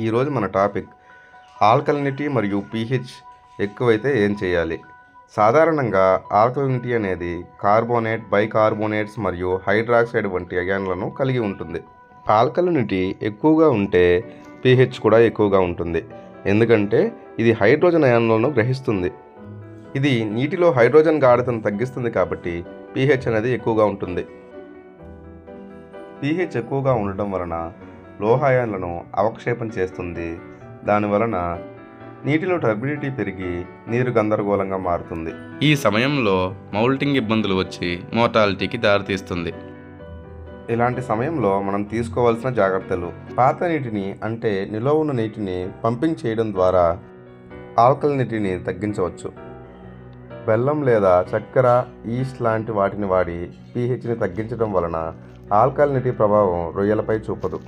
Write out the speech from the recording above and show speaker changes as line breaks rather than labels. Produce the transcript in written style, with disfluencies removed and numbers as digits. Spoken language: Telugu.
ఈరోజు మన టాపిక్ ఆల్కలినిటీ మరియు pH ఎక్కువైతే ఏం చేయాలి. సాధారణంగా ఆల్కలినిటీ అనేది కార్బోనేట్, బైకార్బోనేట్స్ మరియు హైడ్రాక్సైడ్ వంటి అయాన్లను కలిగి ఉంటుంది. ఆల్కలినిటీ ఎక్కువగా ఉంటే pH కూడా ఎక్కువగా ఉంటుంది, ఎందుకంటే ఇది హైడ్రోజన్ అయాన్లను గ్రహిస్తుంది. ఇది నీటిలో హైడ్రోజన్ గాఢతను తగ్గిస్తుంది కాబట్టి pH అనేది ఎక్కువగా ఉంటుంది. pH ఎక్కువగా ఉండటం వలన లోహాయాన్లను అవక్షేపం చేస్తుంది. దానివలన నీటిలో టర్బిడిటీ పెరిగి నీరు గందరగోళంగా మారుతుంది.
ఈ సమయంలో మౌల్టింగ్ ఇబ్బందులు వచ్చి మోర్టాలిటీకి దారితీస్తుంది.
ఇలాంటి సమయంలో మనం తీసుకోవాల్సిన జాగ్రత్తలు: పాత నీటిని అంటే నిల్వ ఉన్న నీటిని పంపింగ్ చేయడం ద్వారా ఆల్కలినిటీని తగ్గించవచ్చు. బెల్లం లేదా చక్కెర, ఈస్ట్ లాంటి వాటిని వాడి pHని తగ్గించడం వలన ఆల్కలినిటీ ప్రభావం రొయ్యలపై చూపదు.